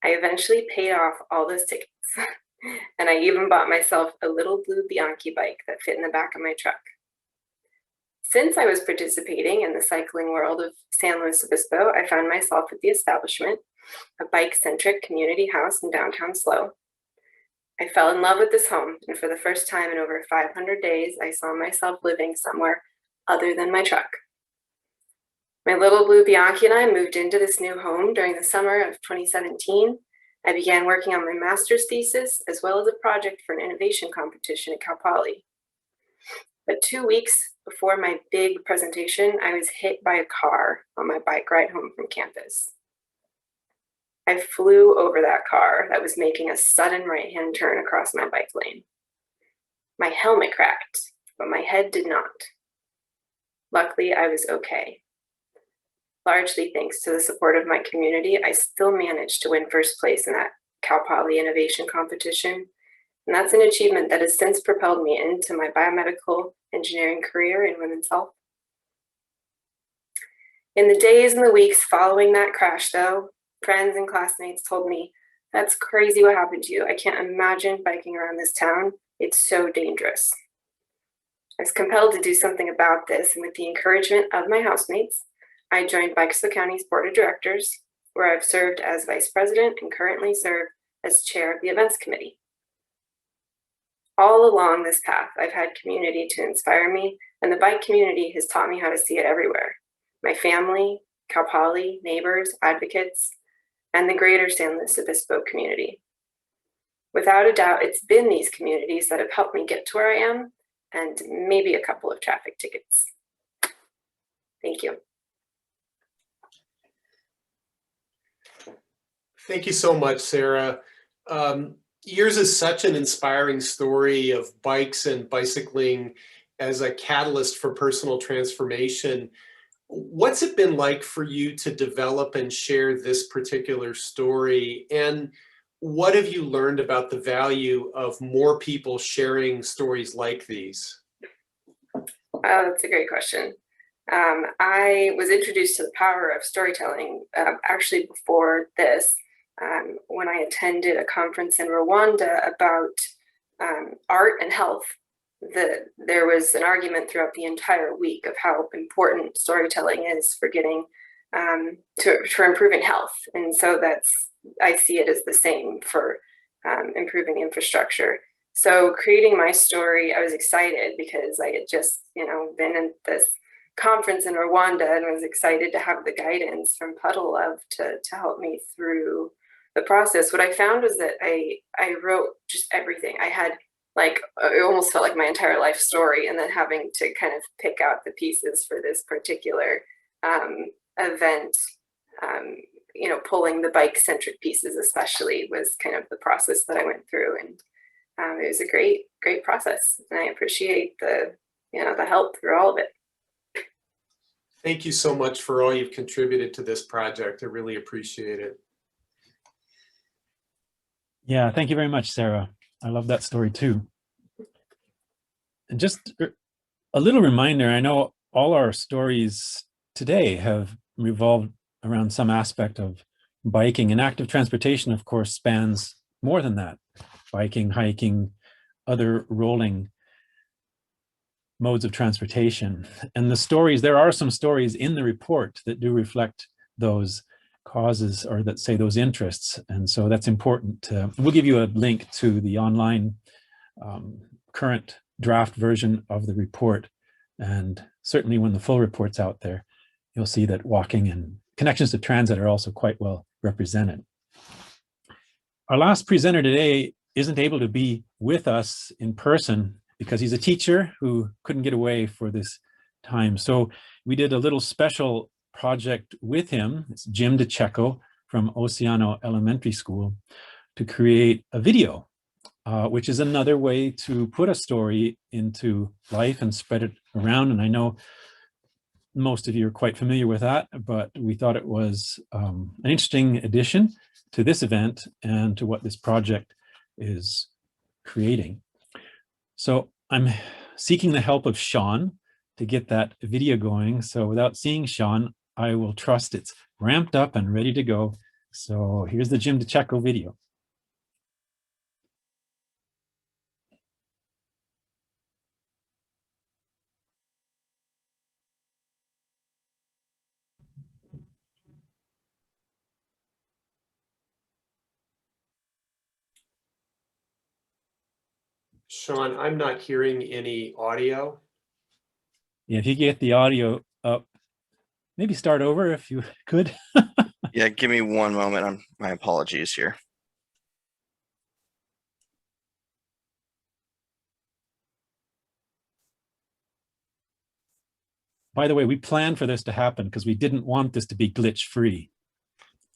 I eventually paid off all those tickets, and I even bought myself a little blue Bianchi bike that fit in the back of my truck. Since I was participating in the cycling world of San Luis Obispo, I found myself at the establishment, a bike-centric community house in downtown SLO. I fell in love with this home, and for the first time in over 500 days, I saw myself living somewhere other than my truck. My little blue Bianchi and I moved into this new home during the summer of 2017. I began working on my master's thesis, as well as a project for an innovation competition at Cal Poly. But 2 weeks before my big presentation, I was hit by a car on my bike ride home from campus. I flew over that car that was making a sudden right-hand turn across my bike lane. My helmet cracked, but my head did not. Luckily, I was okay. Largely thanks to the support of my community, I still managed to win first place in that Cal Poly innovation competition. And that's an achievement that has since propelled me into my biomedical engineering career in women's health. In the days and the weeks following that crash, though, friends and classmates told me, "That's crazy what happened to you. I can't imagine biking around this town. It's so dangerous." I was compelled to do something about this, and with the encouragement of my housemates, I joined Bike SLO County's board of directors, where I've served as vice president and currently serve as chair of the events committee. All along this path, I've had community to inspire me, and the bike community has taught me how to see it everywhere. My family, Cal Poly, neighbors, advocates, and the greater San Luis Obispo community. without a doubt, it's been these communities that have helped me get to where I am, and maybe a couple of traffic tickets. Thank you. Thank you so much, Sarah. Yours is such an inspiring story of bikes and bicycling as a catalyst for personal transformation. What's it been like for you to develop and share this particular story? And what have you learned about the value of more people sharing stories like these? That's a great question. I was introduced to the power of storytelling actually before this, when I attended a conference in Rwanda about art and health. There was an argument throughout the entire week of how important storytelling is for getting for improving health. And so I see it as the same for improving infrastructure. So creating my story, I was excited because I had just, been in this conference in Rwanda and was excited to have the guidance from Puddle Love to help me through the process. What I found was that I wrote just everything. I had it almost felt like my entire life story, and then having to kind of pick out the pieces for this particular event, pulling the bike-centric pieces especially was kind of the process that I went through, and it was a great process, and I appreciate the help through all of it. Thank you so much for all you've contributed to this project. I really appreciate it. Yeah, thank you very much, Sarah. I love that story too. And just a little reminder, I know all our stories today have revolved around some aspect of biking, and active transportation, of course, spans more than that. Biking, hiking, other rolling modes of transportation. And the stories, there are some stories in the report that do reflect those causes, or that say those interests. And so that's important. We'll give you a link to the online current draft version of the report. And certainly when the full report's out there, you'll see that walking and connections to transit are also quite well represented. Our last presenter today isn't able to be with us in person because he's a teacher who couldn't get away for this time. So we did a little special project with him. It's Jim DeCecco from Oceano Elementary School, to create a video, which is another way to put a story into life and spread it around. And I know most of you are quite familiar with that, but we thought it was an interesting addition to this event and to what this project is creating. So I'm seeking the help of Sean to get that video going. So without seeing Sean, I will trust it's ramped up and ready to go. So here's the Jim DeCecco video. Sean, I'm not hearing any audio. Yeah, if you get the audio up, maybe start over if you could. Yeah, give me one moment. My apologies here. By the way, we planned for this to happen because we didn't want this to be glitch free.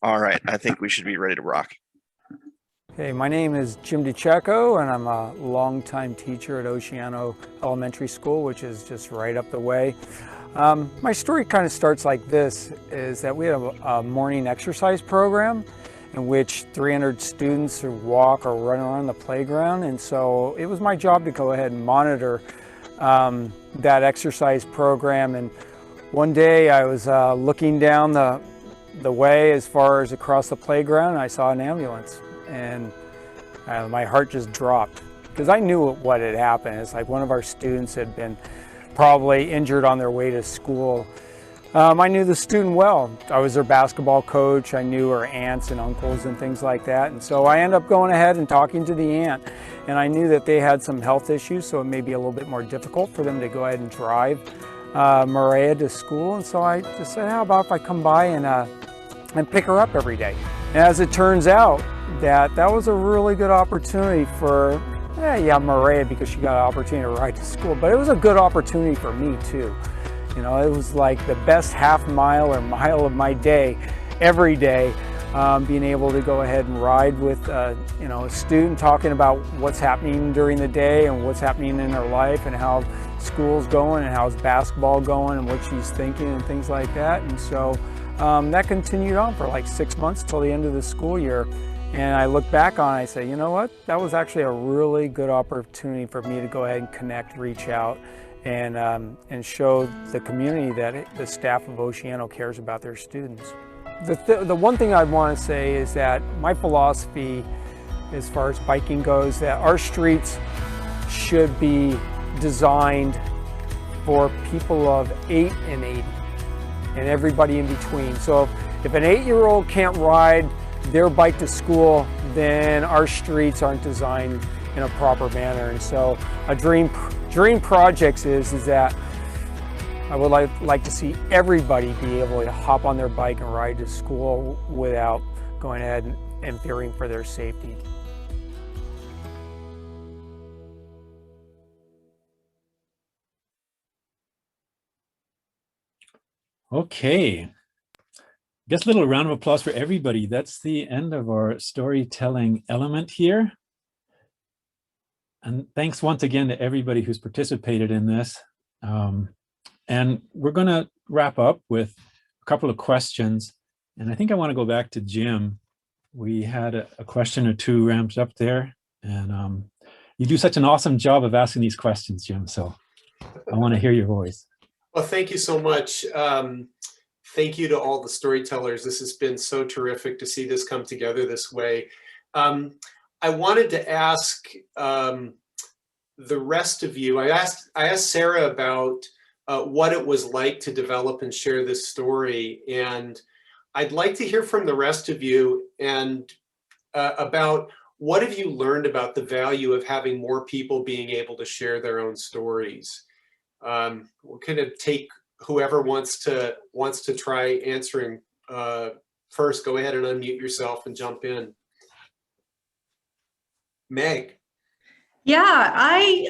All right, I think we should be ready to rock. Hey, my name is Jim DeCecco, and I'm a longtime teacher at Oceano Elementary School, which is just right up the way. My story kind of starts like this, is that we have a morning exercise program in which 300 students walk or run around the playground. And so it was my job to go ahead and monitor that exercise program. And one day I was looking down the way as far as across the playground, and I saw an ambulance. And my heart just dropped because I knew what had happened. It's like one of our students had been probably injured on their way to school. I knew the student well. I was their basketball coach. I knew her aunts and uncles and things like that. And so I ended up going ahead and talking to the aunt. And I knew that they had some health issues, so it may be a little bit more difficult for them to go ahead and drive Maria to school. And so I just said, how about if I come by and pick her up every day? And as it turns out, that was a really good opportunity for, yeah, Maria, because she got an opportunity to ride to school, but it was a good opportunity for me too. You know, it was like the best half mile or mile of my day, every day, being able to go ahead and ride with, you know, a student, talking about what's happening during the day and what's happening in her life and how school's going and how's basketball going and what she's thinking and things like that. And so that continued on for like 6 months till the end of the school year. And I look back on it, I say, you know what, that was actually a really good opportunity for me to go ahead and connect, reach out, and show the community that the staff of Oceano cares about their students. The one thing I want to say is that my philosophy as far as biking goes, that our streets should be designed for people of 8 and 80 and everybody in between. So if an 8-year-old can't ride their bike to school, then our streets aren't designed in a proper manner. And so a dream projects is that I would like to see everybody be able to hop on their bike and ride to school without going ahead and fearing for their safety. Okay. Guess a little round of applause for everybody. That's the end of our storytelling element here. And thanks once again to everybody who's participated in this. And we're going to wrap up with a couple of questions. And I think I want to go back to Jim. We had a question or two ramped up there. And you do such an awesome job of asking these questions, Jim. So I want to hear your voice. Well, thank you so much. Thank you to all the storytellers. This has been so terrific to see this come together this way. I wanted to ask the rest of you, I asked Sarah about what it was like to develop and share this story. And I'd like to hear from the rest of you and about what have you learned about the value of having more people being able to share their own stories. We'll kind of take whoever wants to try answering first. Go ahead and unmute yourself and jump in. Meg. Yeah, I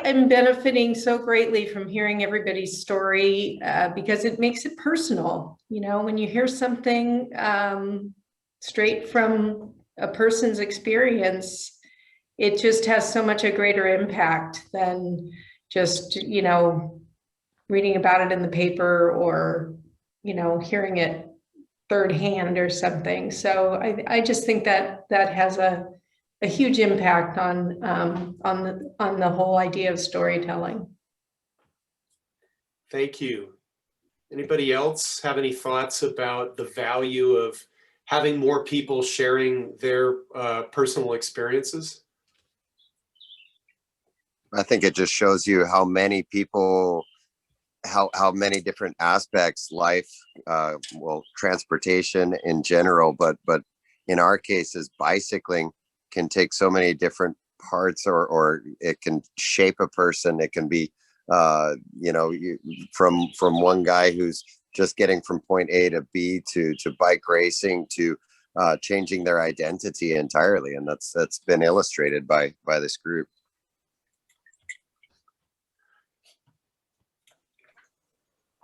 am benefiting so greatly from hearing everybody's story because it makes it personal. You know, when you hear something straight from a person's experience, it just has so much a greater impact than just, you know, reading about it in the paper or, you know, hearing it third hand or something. So I just think that that has a huge impact on the whole idea of storytelling. Thank you. Anybody else have any thoughts about the value of having more people sharing their personal experiences? I think it just shows you how many people, how many different aspects life, well, transportation in general, but in our cases, bicycling can take so many different parts, or it can shape a person. It can be, you know, from one guy who's just getting from point A to B to bike racing to changing their identity entirely, and that's been illustrated by this group.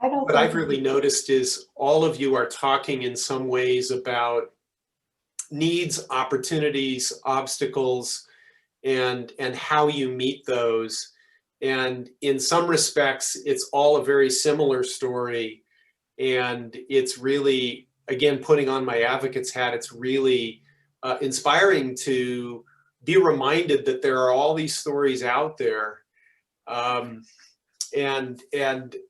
What I've really noticed is all of you are talking in some ways about needs, opportunities, obstacles, and how you meet those. And in some respects, it's all a very similar story. And it's really, again, putting on my advocate's hat, it's really inspiring to be reminded that there are all these stories out there. And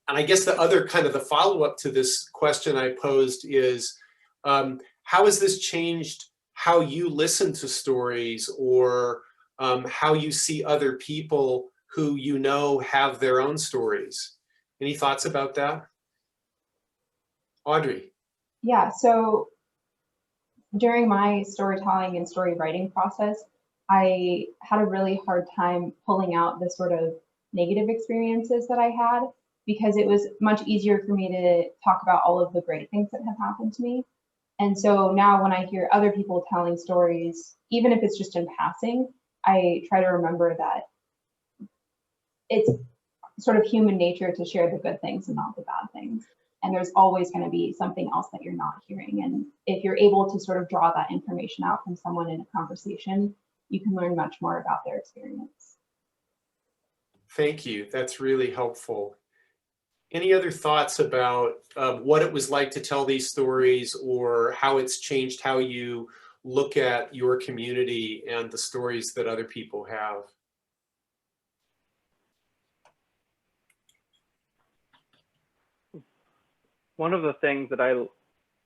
I guess the other kind of the follow-up to this question I posed is, how has this changed how you listen to stories, or how you see other people who you know have their own stories? Any thoughts about that? Audrey. Yeah, so during my storytelling and story writing process, I had a really hard time pulling out the sort of negative experiences that I had, because it was much easier for me to talk about all of the great things that have happened to me. And so now when I hear other people telling stories, even if it's just in passing, I try to remember that it's sort of human nature to share the good things and not the bad things. And there's always going to be something else that you're not hearing. And if you're able to sort of draw that information out from someone in a conversation, you can learn much more about their experience. Thank you. That's really helpful. Any other thoughts about what it was like to tell these stories, or how it's changed how you look at your community and the stories that other people have? One of the things that I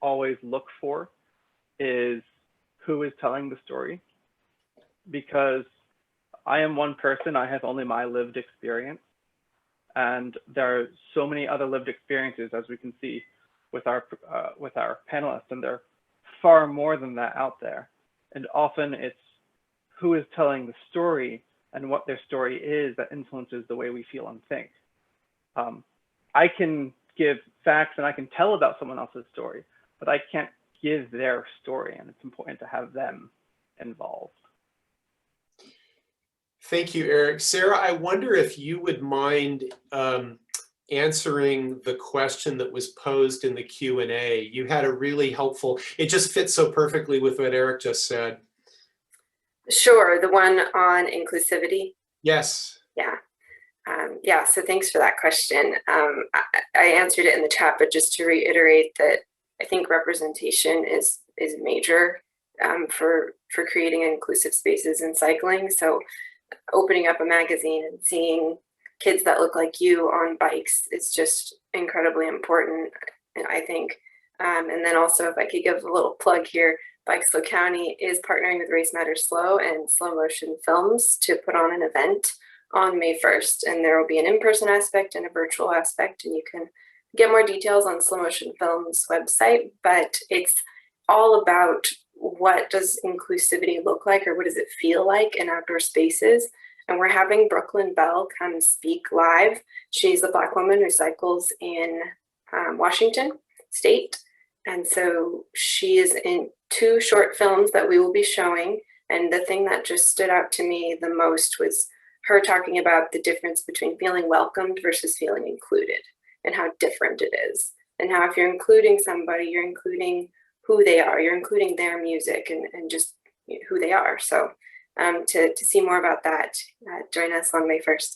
always look for is who is telling the story, because I am one person, I have only my lived experience. And there are so many other lived experiences, as we can see with our panelists, and there are far more than that out there. And often it's who is telling the story and what their story is that influences the way we feel and think. I can give facts and I can tell about someone else's story, but I can't give their story, and it's important to have them involved. Thank you, Eric. Sarah, I wonder if you would mind answering the question that was posed in the Q&A. You had a really helpful, it just fits so perfectly with what Eric just said. Sure, the one on inclusivity. Yes. Yeah. Yeah, so thanks for that question. I answered it in the chat, but just to reiterate that I think representation is major for creating inclusive spaces in cycling. So opening up a magazine and seeing kids that look like you on bikes is just incredibly important, I think. And then also, if I could give a little plug here, Bike Slow County is partnering with Race Matters Slow and Slow Motion Films to put on an event on May 1st. And there will be an in-person aspect and a virtual aspect, and you can get more details on Slow Motion Films website, but it's all about what does inclusivity look like, or what does it feel like in outdoor spaces. And we're having Brooklyn Bell come speak live. She's a Black woman who cycles in Washington State. And so she is in 2 short films that we will be showing. And the thing that just stood out to me the most was her talking about the difference between feeling welcomed versus feeling included, and how different it is. And how if you're including somebody, you're including who they are, you're including their music and just who they are. So to see more about that, join us on May 1st.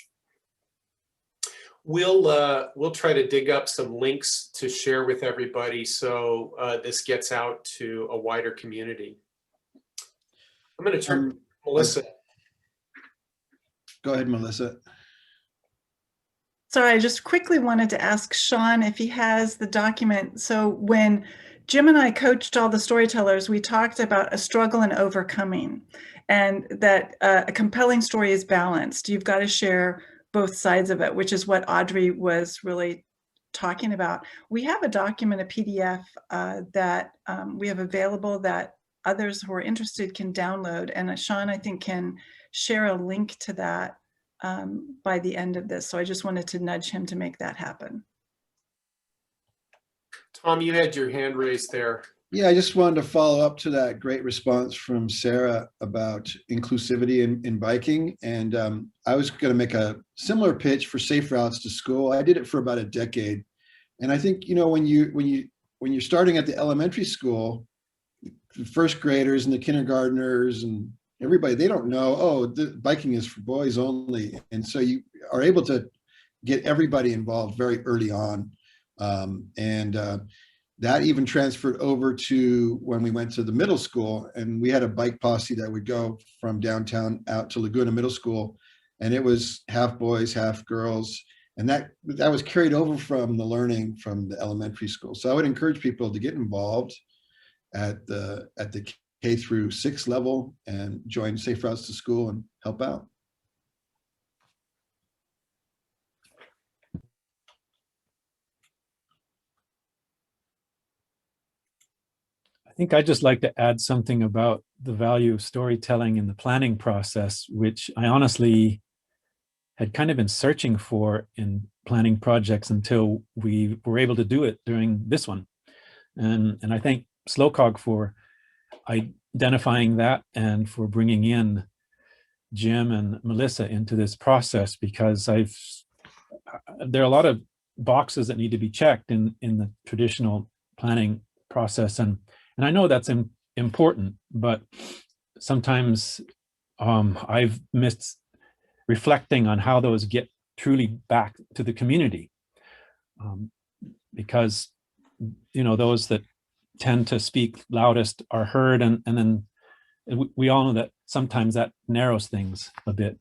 We'll try to dig up some links to share with everybody so this gets out to a wider community. I'm going to turn to Melissa. Go ahead, Melissa. Sorry, I just quickly wanted to ask Sean if he has the document. So when Jim and I coached all the storytellers, we talked about a struggle and overcoming, and that a compelling story is balanced. You've got to share both sides of it, which is what Audrey was really talking about. We have a document, a PDF that we have available that others who are interested can download. And Sean, I think, can share a link to that by the end of this. So I just wanted to nudge him to make that happen. Tom, you had your hand raised there. Yeah, I just wanted to follow up to that great response from Sarah about inclusivity in biking. And I was going to make a similar pitch for Safe Routes to School. I did it for about a decade. And I think, you know, when you're starting at the elementary school, the first graders and the kindergartners and everybody, they don't know, oh, the biking is for boys only. And so you are able to get everybody involved very early on. That even transferred over to when we went to the middle school, and we had a bike posse that would go from downtown out to Laguna Middle School, and it was half boys, half girls. And that was carried over from the learning from the elementary school. So I would encourage people to get involved at the K through 6 level and join Safe Routes to School and help out. I think I'd just like to add something about the value of storytelling in the planning process, which I honestly had kind of been searching for in planning projects until we were able to do it during this one. And I think SLOCOG for identifying that and for bringing in Jim and Melissa into this process, because there are a lot of boxes that need to be checked in the traditional planning process, and I know that's important, but sometimes I've missed reflecting on how those get truly back to the community, because those that tend to speak loudest are heard, and then we all know that sometimes that narrows things a bit.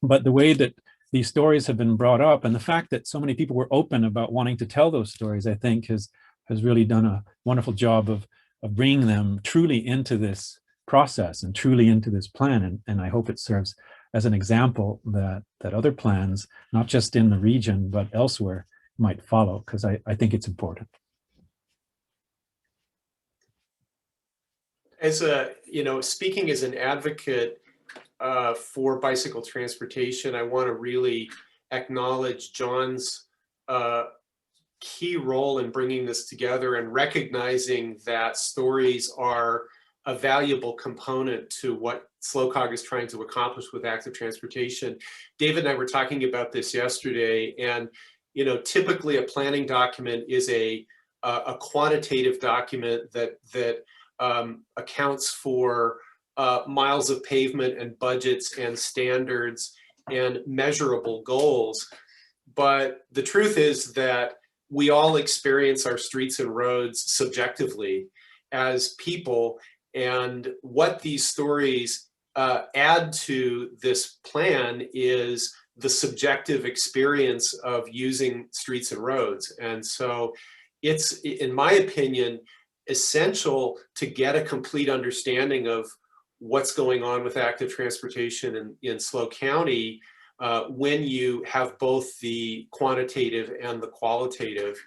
But the way that these stories have been brought up, and the fact that so many people were open about wanting to tell those stories, I think has really done a wonderful job of bringing them truly into this process and truly into this plan. And I hope it serves as an example that other plans, not just in the region, but elsewhere, might follow, because I think it's important. As speaking as an advocate for bicycle transportation, I want to really acknowledge John's key role in bringing this together and recognizing that stories are a valuable component to what SLOCOG is trying to accomplish with active transportation. David and I were talking about this yesterday, and typically a planning document is a quantitative document that accounts for miles of pavement and budgets and standards and measurable goals. But the truth is that we all experience our streets and roads subjectively as people, and what these stories add to this plan is the subjective experience of using streets and roads. And so it's, in my opinion, essential to get a complete understanding of what's going on with active transportation in SLO County when you have both the quantitative and the qualitative.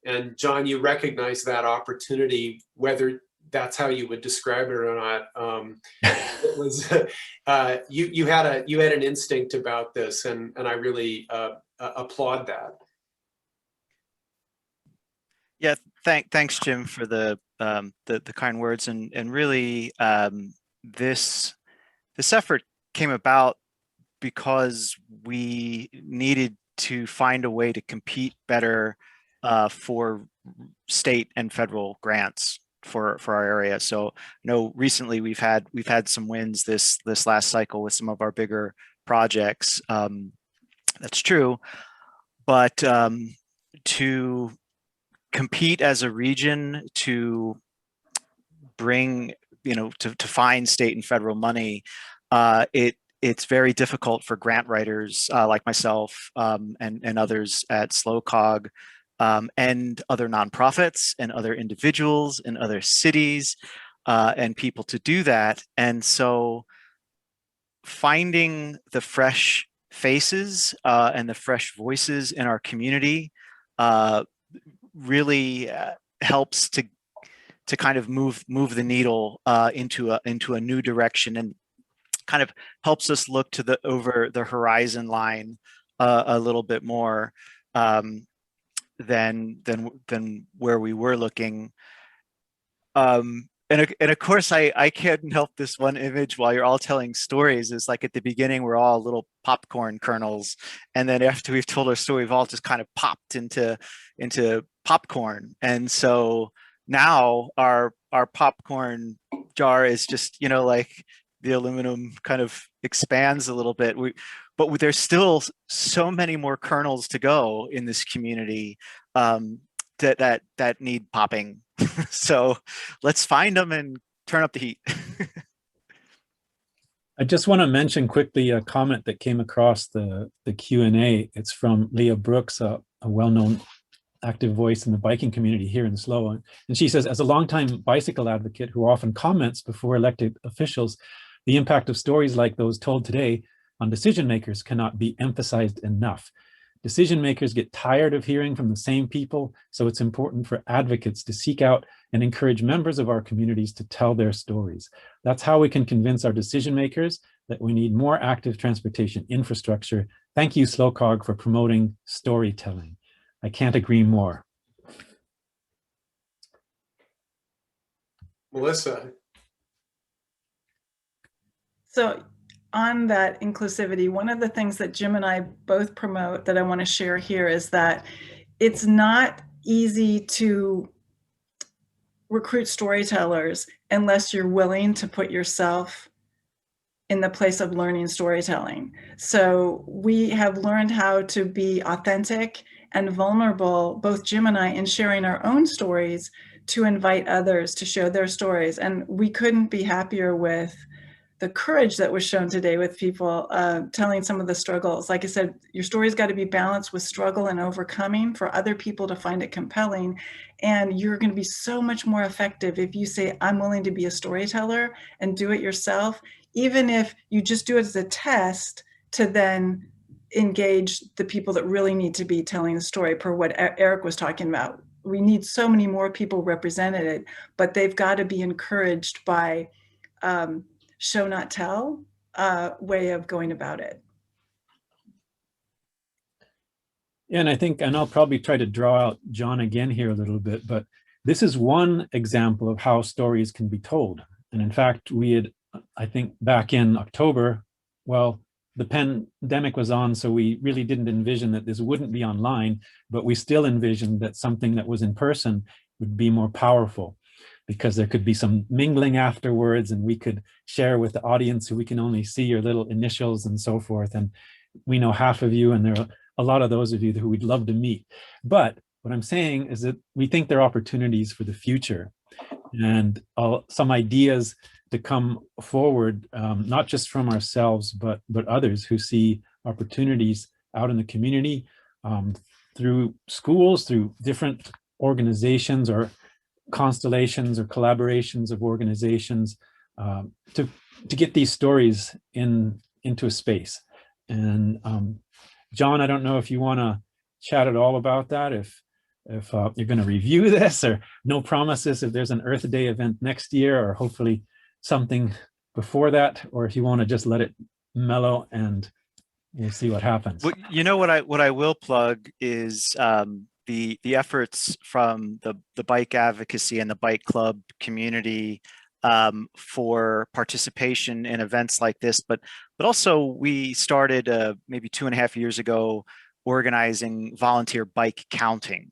And John, you recognize that opportunity, whether that's how you would describe it or not. It was you had an instinct about this, and I really applaud that. Yeah, thanks, Jim, for the kind words, and really this effort came about because we needed to find a way to compete better for state and federal grants for our area. So recently we've had some wins this last cycle with some of our bigger projects. That's true, but to compete as a region, to bring to find state and federal money, it's very difficult for grant writers like myself and others at SLOCOG, and other nonprofits and other individuals and other cities and people to do that. And so finding the fresh faces and the fresh voices in our community really helps to kind of move the needle into a new direction, and kind of helps us look to over the horizon line a little bit more than where we were looking. And of course, I can't help this one image while you're all telling stories. Is like at the beginning, we're all little popcorn kernels, and then after we've told our story, we've all just kind of popped into popcorn. And so now our popcorn jar is just, like the aluminum kind of expands a little bit. But there's still so many more kernels to go in this community that need popping. So let's find them and turn up the heat. I just want to mention quickly a comment that came across the Q&A. It's from Leah Brooks, a well-known active voice in the biking community here in SLO. And she says, as a longtime bicycle advocate who often comments before elected officials, the impact of stories like those told today on decision makers cannot be emphasized enough. Decision makers get tired of hearing from the same people, so it's important for advocates to seek out and encourage members of our communities to tell their stories. That's how we can convince our decision makers that we need more active transportation infrastructure. Thank you, SLOCOG, for promoting storytelling. I can't agree more. Melissa. So on that inclusivity, one of the things that Jim and I both promote that I want to share here is that it's not easy to recruit storytellers unless you're willing to put yourself in the place of learning storytelling. So we have learned how to be authentic and vulnerable, both Jim and I, in sharing our own stories to invite others to share their stories. And we couldn't be happier with the courage that was shown today with people telling some of the struggles. Like I said, your story's got to be balanced with struggle and overcoming for other people to find it compelling. And you're going to be so much more effective if you say, I'm willing to be a storyteller and do it yourself, even if you just do it as a test to then engage the people that really need to be telling the story, per what Eric was talking about. We need so many more people represented, but they've got to be encouraged by show not tell way of going about it. Yeah, and I think, and I'll probably try to draw out John again here a little bit, but this is one example of how stories can be told. And in fact, we had, I think back in October, well, the pandemic was on, so we really didn't envision that this wouldn't be online, but we still envisioned that something that was in person would be more powerful, because there could be some mingling afterwards and we could share with the audience who we can only see your little initials and so forth. And we know half of you, and there are a lot of those of you who we'd love to meet. But what I'm saying is that we think there are opportunities for the future, and some ideas to come forward, not just from ourselves, but others who see opportunities out in the community, through schools, through different organizations or constellations or collaborations of organizations, to get these stories into a space. And John, I don't know if you want to chat at all about that, if you're going to review this, or no promises if there's an Earth Day event next year, or hopefully something before that, or if you want to just let it mellow and we'll see what happens. Well, you know, what I will plug is the efforts from the bike advocacy and the bike club community for participation in events like this, but also we started maybe 2.5 years ago organizing volunteer bike counting.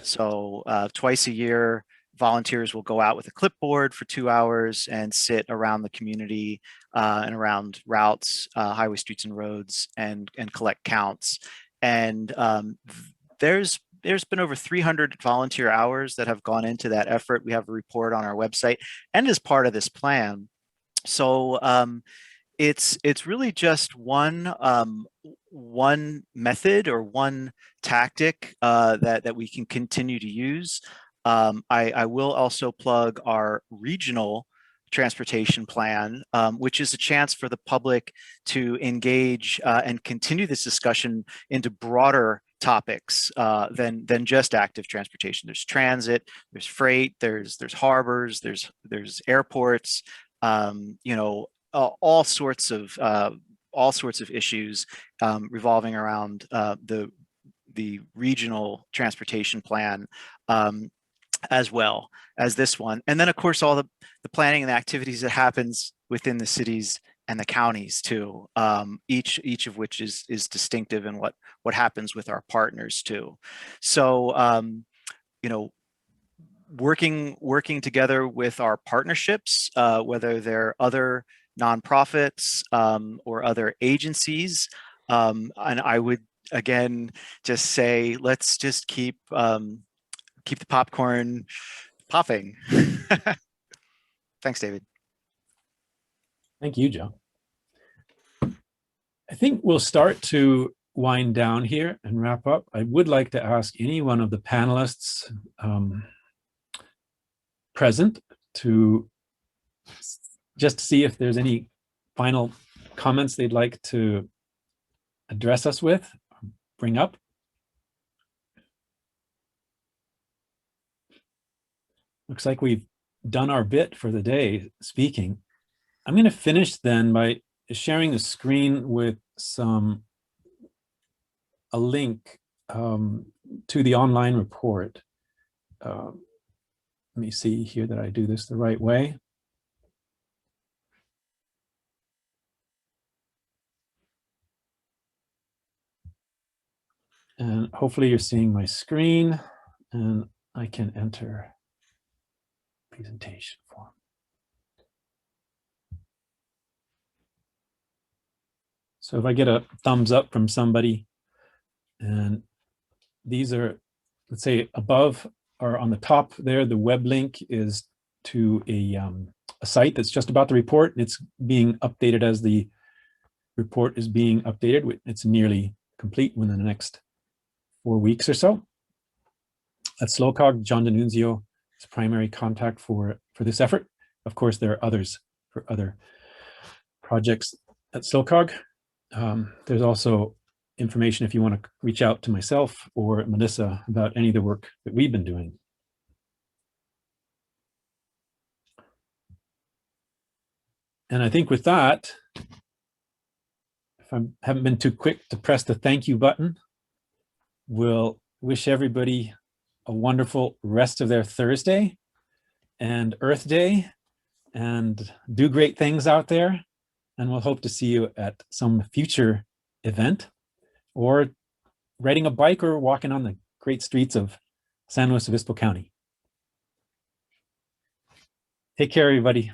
So twice a year, volunteers will go out with a clipboard for 2 hours and sit around the community and around routes, highway, streets, and roads, and collect counts. And there's been over 300 volunteer hours that have gone into that effort. We have a report on our website and as part of this plan. So it's really just one method or one tactic that we can continue to use. I will also plug our regional transportation plan, which is a chance for the public to engage and continue this discussion into broader topics than just active transportation. There's transit, there's freight, there's harbors, there's airports, you know, all sorts of issues revolving around the regional transportation plan, as well as this one. And then of course, all the planning and the activities that happens within the cities and the counties too, each of which is distinctive in what happens with our partners too. So, you know, working together with our partnerships, whether they're other nonprofits or other agencies, and I would again just say, let's just keep the popcorn popping. Thanks, David. Thank you, Joe. I think we'll start to wind down here and wrap up. I would like to ask any one of the panelists present to just see if there's any final comments they'd like to address us with, or bring up. Looks like we've done our bit for the day speaking. I'm going to finish then by sharing the screen with a link to the online report. Let me see here that I do this the right way. And hopefully you're seeing my screen and I can enter presentation form. So if I get a thumbs up from somebody, and these are, let's say above or on the top there, the web link is to a site that's just about the report. It's being updated as the report is being updated. It's nearly complete within the next 4 weeks or so. At SLOCOG, John D'Annunzio is primary contact for this effort. Of course, there are others for other projects at SLOCOG. There's also information if you want to reach out to myself or Melissa about any of the work that we've been doing. And I think with that, if I haven't been too quick to press the thank you button, we'll wish everybody a wonderful rest of their Thursday and Earth Day, and do great things out there. And we'll hope to see you at some future event, or riding a bike or walking on the great streets of San Luis Obispo County. Take care, everybody.